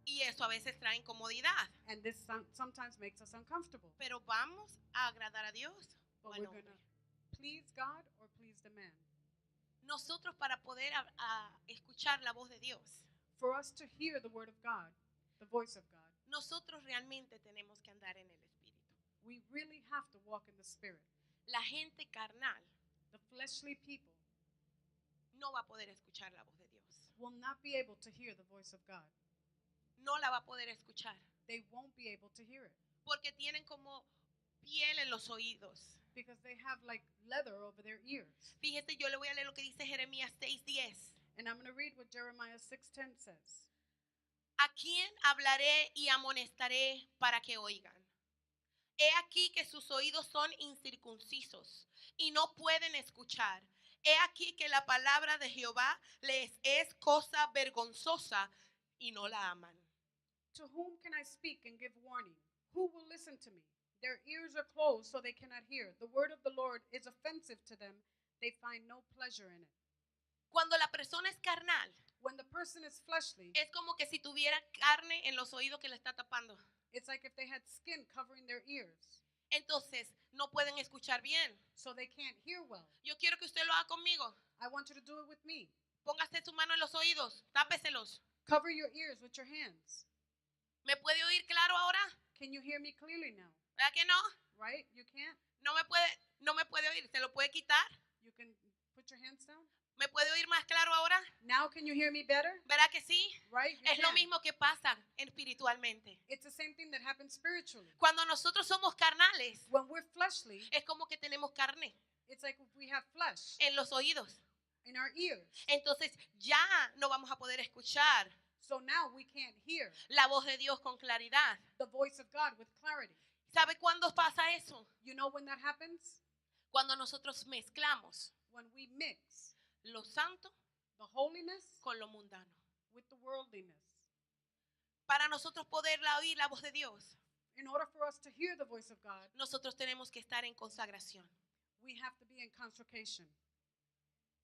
Y eso a veces trae incomodidad. And this sometimes makes us uncomfortable. Pero vamos a agradar a Dios. But o al we're hombre. going to please God or please the man. Nosotros para poder a escuchar la voz de Dios, For us to hear the word of God, the voice of God, nosotros realmente tenemos que andar en el Espíritu. we really have to walk in the Spirit. La gente carnal The fleshly people no va a poder escuchar la voz de Dios. will not be able to hear the voice of God. No la va a poder escuchar. They won't be able to hear it Porque tienen como piel en los oídos. because they have like leather over their ears. Fíjese, yo le voy a leer lo que dice Jeremías 6:10. And I'm going to read what Jeremiah 6:10 says. ¿A quién hablaré y amonestaré para que oigan? He aquí que sus oídos son incircuncisos y no pueden escuchar. He aquí que la palabra de Jehová les es cosa vergonzosa y no la aman. To whom can I speak and give warning? Who will listen to me? Their ears are closed so they cannot hear. The word of the Lord is offensive to them. They find no pleasure in it. Cuando la persona es carnal, When the person is fleshly, es como que si tuviera carne en los oídos que le está tapando. it's like if they had skin covering their ears, Entonces no pueden escuchar bien. so they can't hear well. Yo quiero que usted lo haga conmigo. I want you to do it with me. Póngase su mano en los oídos, tápeselos. Cover your ears with your hands. ¿Me puede oír claro ahora? Can you hear me clearly now? ¿Verdad que no? Right? You can't? No me puede oír. ¿Se lo puede quitar? You can put your hands down? ¿Me puede oír más claro ahora? Now can you hear me better? ¿Verdad que sí? Right? You Es lo can. mismo que pasa espiritualmente. It's the same thing that happens spiritually. Cuando nosotros somos carnales, When we're fleshly, es como que tenemos carne it's like if we have flesh en los oídos. in our ears. Entonces ya no vamos a poder escuchar So now we can't hear la voz de Dios con claridad. the voice of God with clarity. ¿Sabe cuándo pasa eso? You know when that happens? Cuando nosotros mezclamos When we mix lo santo the holiness con lo mundano. with the worldliness. Para nosotros poder oír la voz de Dios, In order for us to hear the voice of God, nosotros tenemos que estar en consagración. we have to be in consecration.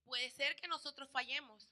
Puede ser que nosotros fallemos,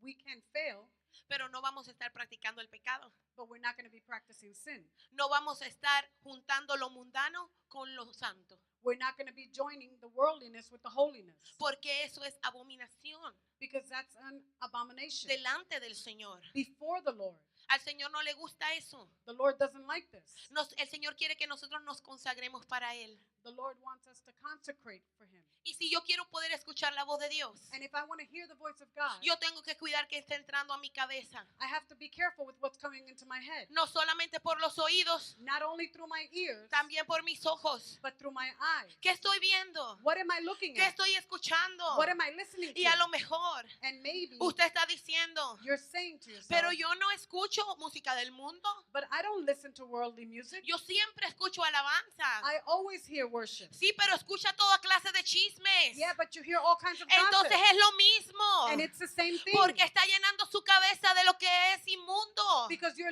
We can fail, pero no vamos a estar practicando el pecado. but we're not going to be practicing sin. No vamos a estar juntando lo mundano con lo santo, We're not going to be joining the worldliness with the holiness, porque eso es abominación because that's an abomination delante del Señor. before the Lord. Al Señor no le gusta eso. The Lord doesn't like this. El Señor quiere que nosotros nos consagremos para Él. The Lord wants us to consecrate for Him. Y si yo quiero poder escuchar la voz de Dios, And if I want to hear the voice of God, yo tengo que cuidar que esté entrando a mi cabeza. I have to be careful with what's coming into my head. No solamente por los oídos, Not only through my ears, también por mis ojos. but through my eyes. ¿Qué estoy viendo? What am I looking ¿Qué at? estoy escuchando? What am I listening Y a lo to? mejor And maybe usted está diciendo, you're saying to yourself, pero yo no escucho música del mundo. but I don't listen to worldly music. Yo siempre escucho alabanza. I always hear worship. Sí, pero escucha toda clase de chismes. Yeah, but you hear all kinds of gossip. Entonces es lo mismo. And it's the same thing. Porque está llenando su cabeza de lo que es inmundo, Because you're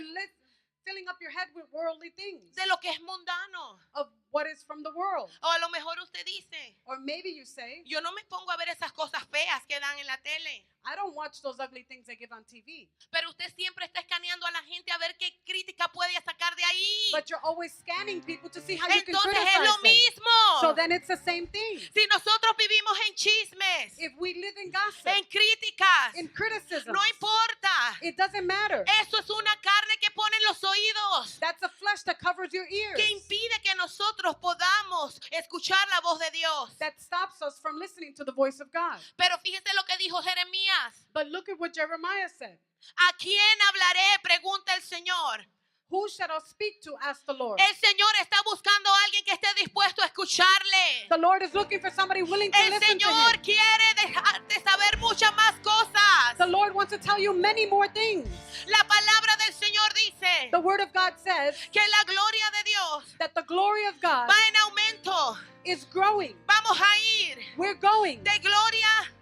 filling up your head with worldly things, de lo que es mundano. of what is from the world. O a lo mejor usted dice, Or maybe you say, yo no me pongo a ver esas cosas feas que dan en la tele. I don't watch those ugly things they give on TV. Pero usted siempre está escaneando a la gente a ver qué crítica puede sacar de ahí. But you're always scanning people to see how you can Entonces es criticize lo them. mismo. So then it's the same thing. Si nosotros vivimos en chismes, If we live in gossip, en críticas, in criticism, no importa. it doesn't matter. Eso es una carne que pone en los oídos, That's a flesh that covers your ears, que impide que nosotros podamos escuchar la voz de Dios. that stops us from listening to the voice of God. Pero fíjese lo que dijo Jeremías. But look at what Jeremiah said. ¿A quién hablaré? Pregunta el Señor. Who shall I speak to? Asked the Lord. El Señor está buscando a alguien que esté dispuesto a escucharle. The Lord is looking for somebody willing to El listen to Señor him. quiere dejarte saber muchas más cosas. The Lord wants to tell you many more things. La palabra del Señor dice The Word of God says que la gloria de Dios that the glory of God va en aumento. is growing. Vamos a ir We're going de gloria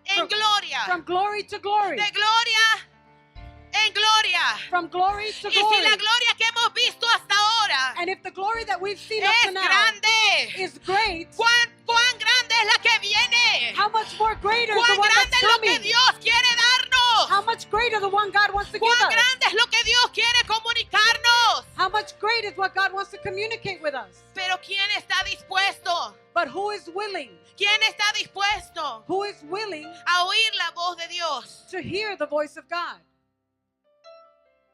en gloria. from glory to glory. De gloria en gloria. From glory to Y si glory. la gloria que hemos visto hasta ahora And if the glory that we've seen up es to now grande, is great, ¿cuán grande es la que viene? how much more greater is the ¿Cuán one grande that's es lo que coming? Dios quiere darnos? How much greater the one God wants to give ¿Cuán us? grande es lo que Dios quiere comunicarnos? How much great is what God wants to communicate with us? Pero ¿quién está dispuesto? But who is willing? ¿Quién está dispuesto Who is willing a oír la voz de Dios? to hear the voice of God?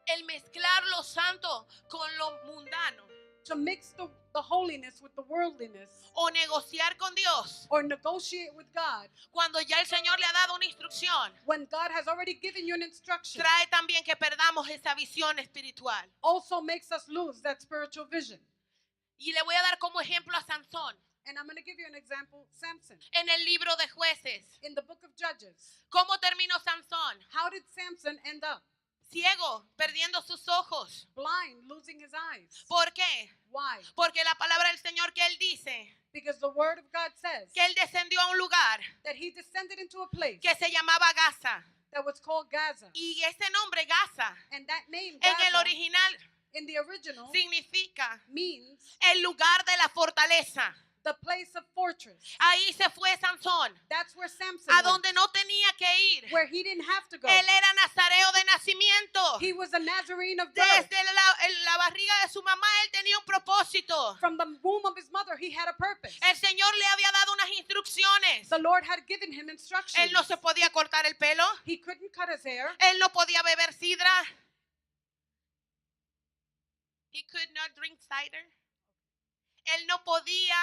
El mezclar lo santo con lo mundano To mix the holiness with the worldliness, o negociar con Dios or negotiate with God cuando ya el Señor le ha dado una instrucción, when God has already given you an instruction, trae también que perdamos esa visión espiritual. also makes us lose that spiritual vision. Y le voy a dar como ejemplo a Sansón And I'm going to give you an example. Samson, en el libro de Jueces. in the book of Judges. ¿Cómo terminó Sansón? How did Samson end up? Ciego, perdiendo sus ojos. Blind, losing his eyes. ¿Por qué? Why? Porque la palabra del Señor que él dice Because the word of God says que él descendió a un lugar that he descended into a place que se llamaba Gaza. that was called Gaza. Y ese nombre Gaza And that name, en el Gaza, original in the original, significa means el lugar de la fortaleza. the place of fortress. Ahí se fue Sansón, That's where Samson a went, donde no tenía que ir. where he didn't have to go. Él era nazareo de nacimiento. He was a Nazarene of birth. Desde la barriga de su mamá él tenía un propósito. From the womb of his mother, he had a purpose. El Señor le había dado unas instrucciones. The Lord had given him instructions. Él no se podía cortar el pelo. He couldn't cut his hair. Él no podía beber sidra. He could not drink cider. Él no podía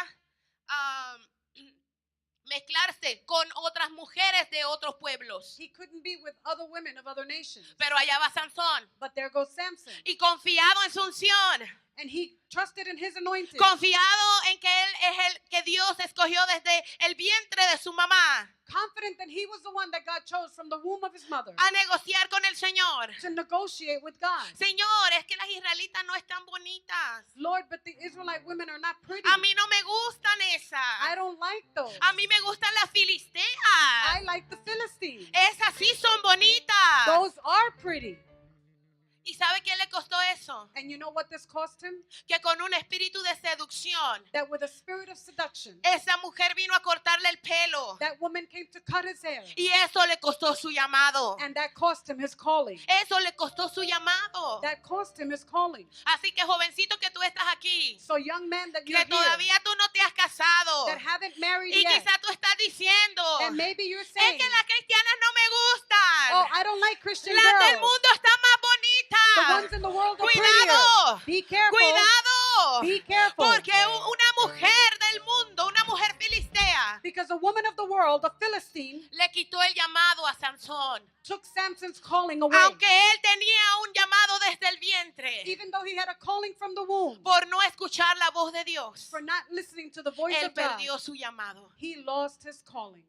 mezclarse con otras mujeres de otros pueblos. He couldn't be with other women of other nations. Pero allá va Sansón. But there goes Samson. Y confiado en su unción. And he trusted in his anointing. Confiado en que él es el que Dios escogió desde el vientre de su mamá. Confident that he was the one that God chose from the womb of his mother A negociar con el Señor. to negotiate with God. Señor, es que las israelitas no están bonitas. Lord, but the Israelite women are not pretty. A mí no me gustan I esas. don't like those. A mí me gustan las I filisteas. like the Philistines. Esas sí son bonitas. Those are pretty. ¿Y sabe qué le costó eso? And you know what this cost him? Que con un espíritu de seducción, That with a spirit of seduction, esa mujer vino a cortarle el pelo. that woman came to cut his hair. Y eso le costó su llamado. And that cost him his calling. Eso le costó su llamado. That cost him his calling. Así que jovencito que tú estás aquí, So young man that you're que here, todavía tú no te has casado, that haven't married y yet, quizá tú estás diciendo, and maybe you're es saying, que las cristianas no me oh, gustan. I don't like Christian Las del girls. mundo están más The bonitas. ones in the world are Cuidado. prettier. Be careful. Cuidado. Be careful. Porque una mujer del mundo, una mujer filistea, Because a woman of the world, a Philistine, le quitó el llamado a Sansón. took Samson's calling away. Aunque él tenía un llamado desde el vientre, Even though he had a calling from the womb, por no escuchar la voz de Dios, for not listening to the voice él of God, perdió su llamado. he lost his calling.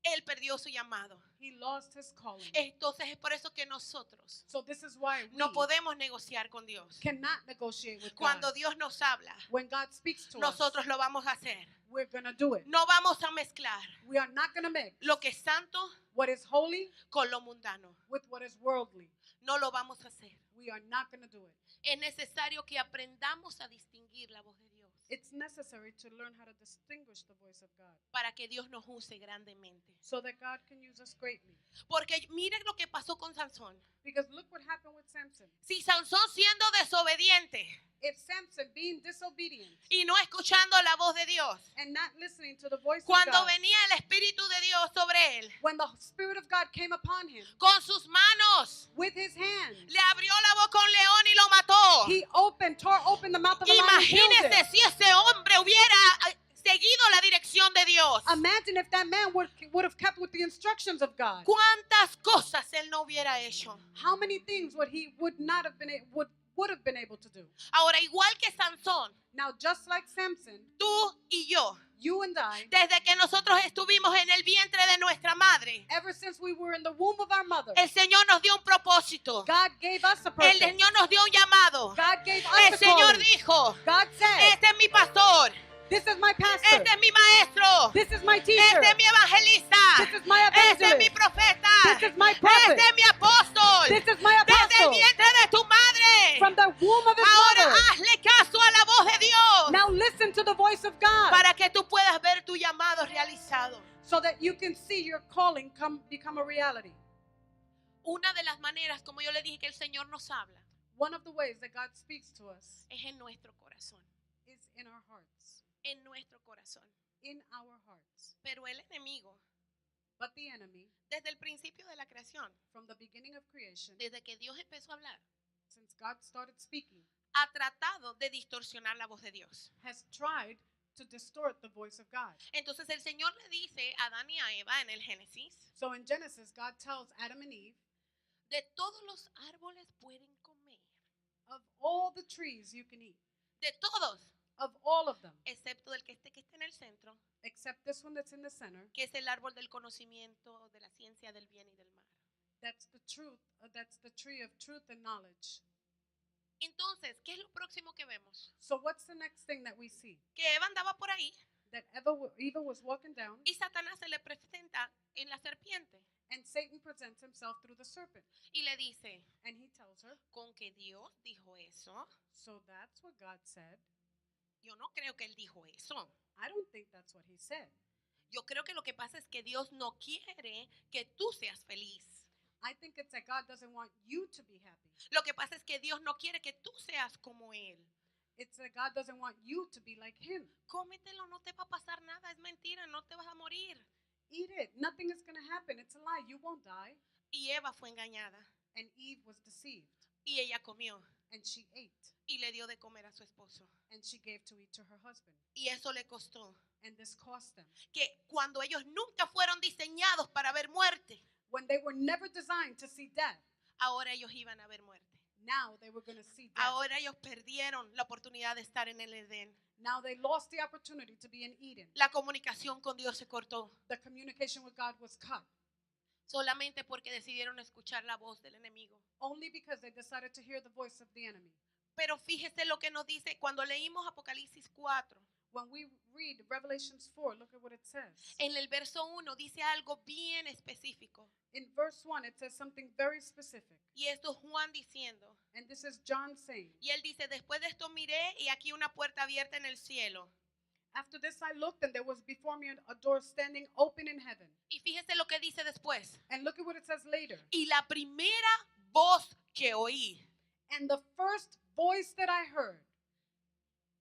Él perdió su llamado. He lost his calling. Entonces es por eso que nosotros So this is why we no podemos negociar con Dios. cannot negotiate with Cuando God. Dios nos habla, When God speaks to us, nosotros lo vamos a hacer. we're going to do it. No vamos a mezclar We are not going to mix lo que es santo what is holy con lo mundano. with what is worldly. No lo vamos a hacer. We are not going to do it. Es necesario que aprendamos a distinguir la voz de Dios It's necessary to learn how to distinguish the voice of God para que Dios nos use grandemente. so that God can use us greatly. Porque miren lo que pasó con Sansón. Because look what happened with Samson. Si Sansón siendo desobediente If Samson being disobedient y no escuchando la voz de Dios, and not listening to the voice of cuando God, venía el Espíritu de Dios sobre él, when the Spirit of God came upon him con sus manos with his hands, le abrió la boca a un león y lo mató. he tore open the mouth of the lion and killed Imagínese it. si ese hombre hubiera seguido la dirección de Dios. Imagine if that man would have kept with the instructions of God. ¿Cuántas cosas él no hubiera hecho? How many things would would have been able to do. Ahora, igual que Sansón, Now, just like Samson, tú y yo, you and I, desde que nosotros estuvimos en el vientre de nuestra madre, ever since we were in the womb of our mother, el Señor nos dio un propósito. God gave us a El purpose. Señor nos dio un llamado. God gave El us a Señor calling. dijo, God said, este es mi pastor, this is my pastor. este es mi maestro, This is my teacher. este es mi evangelista, This is my este es mi evangelist. profeta, This is my prophet. este es mi apóstol. This is my Desde el apostle. vientre de tu madre. From the womb of his Ahora mother. hazle caso a la voz de Dios Now listen to the voice of God para que tú puedas ver tu llamado realizado. so that you can see your calling become a reality. Una de las maneras, como yo le dije, que el Señor nos habla One of the ways that God speaks to us es en nuestro corazón. is in our hearts. En nuestro corazón. In our hearts. Pero el enemigo, But the enemy, desde el principio de la creación, from the beginning of creation, desde que Dios empezó a hablar, since God started speaking, ha tratado de distorsionar la voz de Dios. has tried to distort the voice of God. Entonces el Señor le dice a Adán y a Eva en el Génesis, So in Genesis, God tells Adam and Eve, de todos los árboles pueden comer, of all the trees you can eat, de todos, of all of them, excepto del que esté en el centro, except this one that's in the center, que es el árbol del conocimiento de la ciencia del bien y del mal. that's the truth, that's the tree of truth and knowledge. Entonces, ¿qué es lo próximo que vemos? So what's the next thing that we see? Que Eva andaba por ahí That Eva was walking down, y Satanás se le presenta en la serpiente and Satan presents himself through the serpent, y le dice, and he tells her, con que Dios dijo eso, so that's what God said. yo no creo que él dijo eso. I don't think that's what he said. Yo creo que lo que pasa es que Dios no quiere que tú seas feliz. I think it's that God doesn't want you to be happy. Lo que pasa es que Dios no quiere que tú seas como Él. It's that God doesn't want you to be like him. Cómetelo, no te va a pasar nada, es mentira, no te vas a morir. Eat it. Nothing is going to happen. It's a lie. You won't die. Y Eva fue engañada And Eve was deceived, y ella comió and she ate, y le dio de comer a su esposo. and she gave to eat to her husband. Y eso le costó And this cost them. que cuando ellos nunca fueron diseñados para ver muerte, When they were never designed to see death, ahora ellos iban a ver muerte. now they were going to see death. Ahora ellos perdieron la oportunidad de estar en el Edén. Now they lost the opportunity to be in Eden. La comunicación con Dios se cortó The communication with God was cut solamente porque decidieron escuchar la voz del enemigo. only because they decided to hear the voice of the enemy. Pero fíjese lo que nos dice cuando leímos Apocalipsis 4. When we read Revelations 4, look at what it says. En el verso 1 dice algo bien específico. In verse 1, it says something very specific. Y esto es Juan diciendo. And this is John saying, Y él dice, después de esto miré y aquí una puerta abierta en el cielo. after this I looked, and there was before me a door standing open in heaven. Y fíjese lo que dice después. And look at what it says later. Y la primera voz que oí. And the first voice that I heard,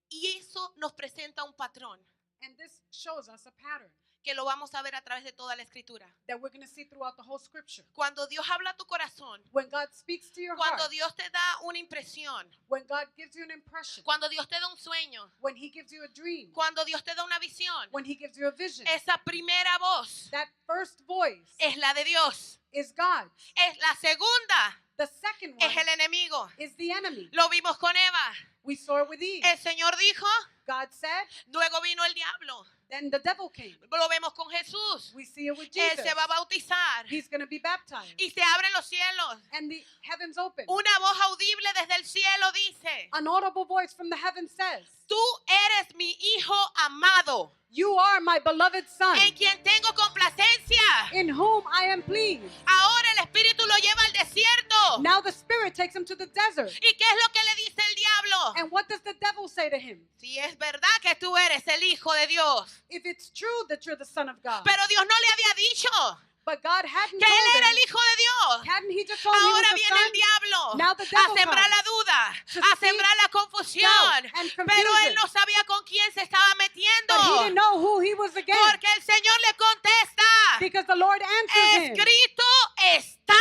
Y eso nos presenta un patrón and this shows us a pattern que lo vamos a ver a través de toda la escritura. that we're going to see throughout the whole scripture. Cuando Dios habla a tu corazón, When God speaks to your cuando heart, Dios te da una impresión, when God gives you an impression, cuando Dios te da un sueño, when he gives you a dream, cuando Dios te da una visión, when he gives you a vision, esa primera voz that first voice es la de Dios. is God. Es la segunda, The second one es el enemigo. is the enemy. Lo vimos con Eva. We saw it with Eve. El Señor dijo, God said, luego vino el diablo. then the devil came. Lo vemos con Jesús. We see it with Él Jesus. se va a bautizar He's going to be baptized. y se abren los cielos. And the heavens open. Una voz audible desde el cielo dice, An audible voice from the heaven says, tú eres mi hijo amado, you are my beloved son, en quien tengo complacencia. in whom I am pleased. Ahora el Espíritu lo lleva al desierto. Now the Spirit takes him to the desert. ¿Y qué es lo que le dice el diablo? And what does the devil say to him? Si es verdad que tú eres el hijo de Dios. If it's true that you're the son of God. Pero Dios no le había dicho But God hadn't que él told era him. el hijo de Dios. Hadn't he just told him he Ahora was the viene son? el diablo Now the a devil sembrar comes la duda, to a seed sembrar la confusión. doubt and Pero confusion. él no sabía con quién se estaba metiendo. But he didn't know who he was against. Porque el Señor le contesta, Because the Lord answers him. escrito está.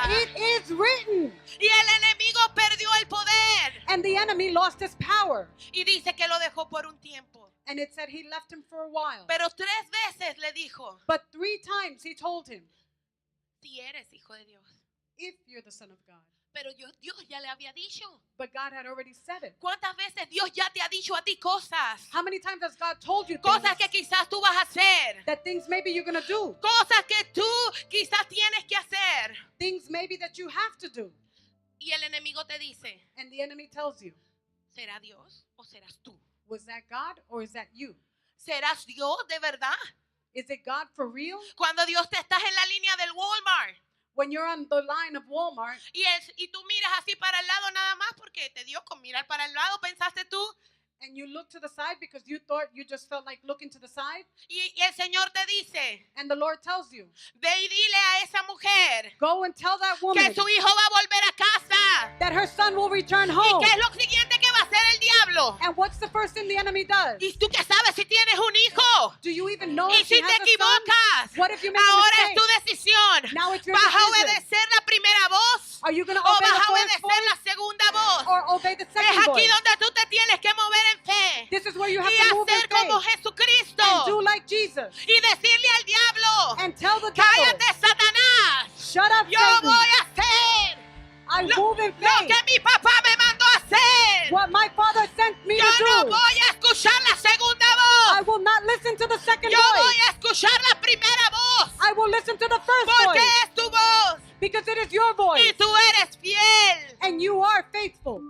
It is written. Y el enemigo perdió el poder. And the enemy lost his power. Y dice que lo dejó por un tiempo. And it said he left him for a while. Pero 3 veces le dijo, But 3 times he told him, si eres hijo de Dios, if you're the son of God, Pero Dios ya le había dicho. But God had already said it. ¿Cuántas veces Dios ya te ha dicho a ti cosas? How many times has God told you Cosas things que quizás tú vas a hacer. that things maybe you're going to do? Cosas que tú quizás tienes que hacer. Things maybe that you have to do. Y el enemigo te dice, And the enemy tells you, ¿será Dios o serás tú? was that God or is that you? ¿Serás Dios de verdad? Is it God for real? Cuando Dios te estás en la línea del Walmart When you're on the line of Walmart y tú miras así para el lado nada más porque te dio con mirar para el lado, pensaste tú, and you look to the side because you thought you just felt like looking to the side, y el Señor te dice, and the Lord tells you, ve y dile a esa mujer go and tell that que woman su hijo va a volver a casa. that her son will return ¿Y home. qué es lo siguiente que va a hacer el diablo? And what's the first thing the enemy does? ¿Y tú qué sabes si tienes un hijo? Do you even know Y if she si te has a son? equivocas, What if you make a ahora es mistake? tu decisión. Now it's your ¿Vas a decision. obedecer la primera voz Are you going to o obey vas a the first obedecer voice la segunda voz? or obey the Es second aquí voice? donde tú te tienes que mover en fe This is where you have y to move in hacer como faith Jesucristo and do like Jesus y decirle al diablo, and tell the devil, cállate Satanás, shut up, yo Satan. voy a hacer I move in lo faith. que mi papá me mandó a hacer. What my father sent me Yo to no do. voy a escuchar la segunda I voz, will not listen to the second yo voy voice. a escuchar la primera voz I will listen to the first porque voice es tu voz because it is your y voice tú eres fiel. and you are faithful.